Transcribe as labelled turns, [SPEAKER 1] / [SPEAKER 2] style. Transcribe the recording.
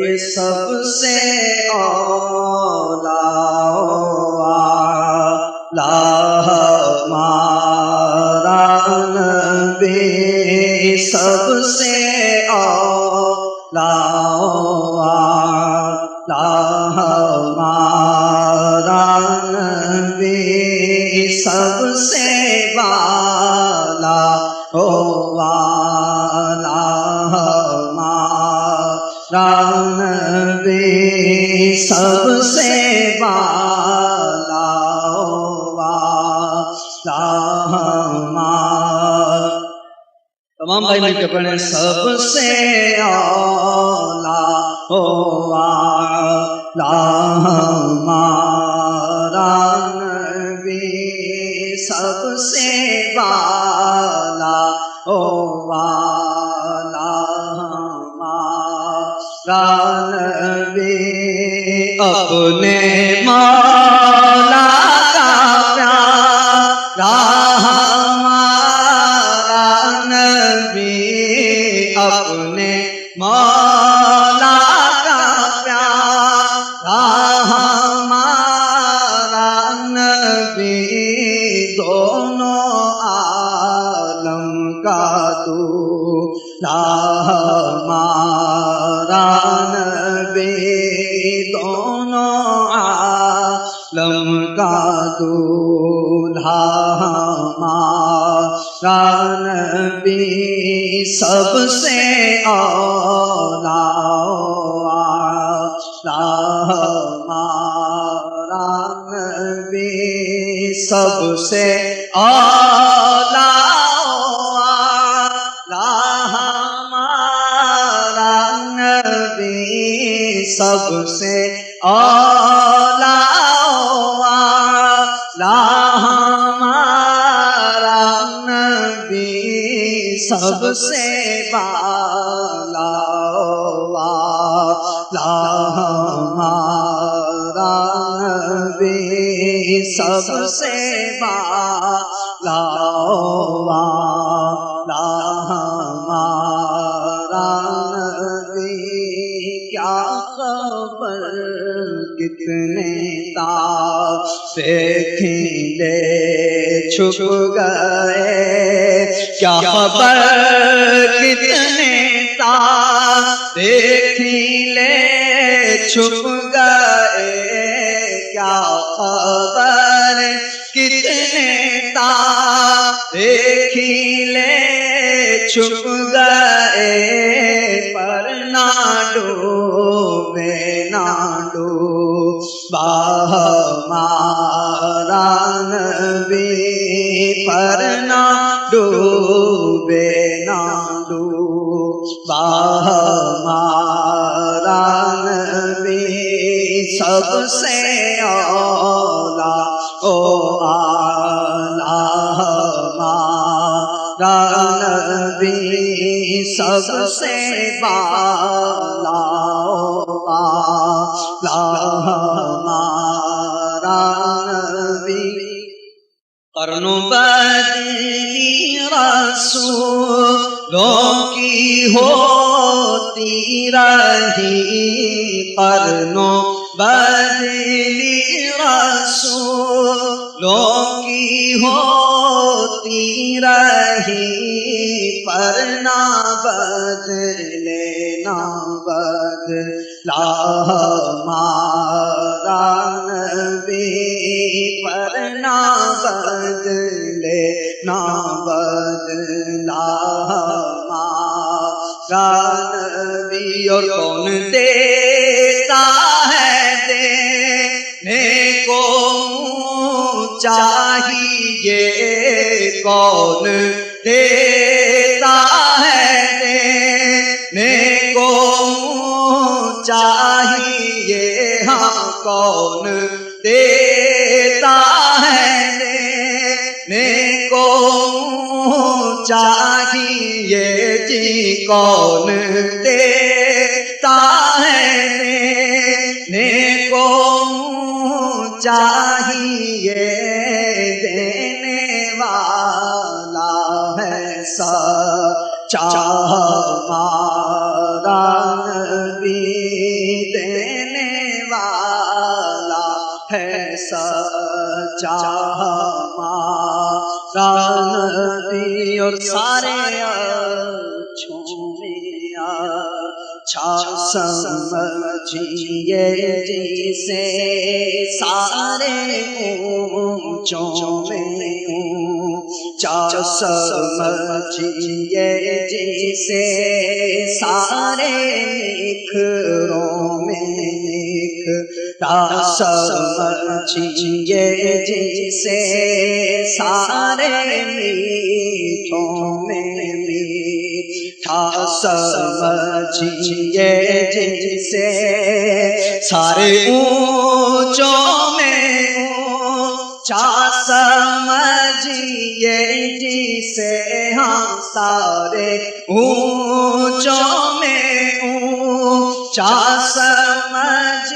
[SPEAKER 1] یہ سب سے اولا ہمارا نبی، سب سے اولا ہمارا نبی، سب سے والا والا ہمارا نبی، سب سے والا والا ہمارا۔ تمام بھائی مل کے پڑھیں، سب سے اولا والا ہمارا نبی، سب سے والا والا ہمارا نبی، اپنے مولا کا پیارا ہمارا نبی، اپنے مولا کا پیارا ہمارا نبی، دونوں عالم کا دولا ہمارا نبی، دونوں عالم کا دولہا ہمارا نبی، سب سے اولا ہمارا نبی، سب سے اولا ہمارا نبی، سب سے اولا ہمارا نبی، سب سے والا ہمارا نبی، سب سے والا ہمارا نبی، کیا خبر کتنے تارے کھیلے چھپ گئے، کیا خبر کتنے تارے کھیلے چھپ گئے، کیا خبر کتنے تارے کھیلے چھپ گئے، پر نہ ڈوبے نہ ڈوبا ہمارا نبی، پر نہ ڈوبے نہ ڈوبا ہمارا نبی، سب سے اولا ہمارا نبی، سب سے والا ہمارا نبی، قرنوں بدلی رسولوں کی ہوتی رہی، قرنوں بدلی رسولوں کی ہوتی رہی، پر نہ بدلے نہ بدلا ہمارا نبی، پر نہ بدلے نہ بدلا ہمارا نبی، اور کون دیتا ہے دینے کو چاہیے، کون دیتا ہے دینے کو چاہیے، ہاں کون دیتا ہے دینے کو چاہیے، جی کون دیتا ہے دینے کو چاہیے، دینے والا ہے سچا ہمارا نبی، ہمارا نبی اور سارے اچھوں میں اچھا سمجھیے جسے سارے اونچوں میں اونچا سمجھیے جسے سارے نکھروں میں نکھرا سمجھیے جسے سارے میٹھوں میں میٹھا سمجھیے جسے سارے اونچوں میں اونچا سمجھیے جسے ہم سارے اونچوں میں اونچا سمجھ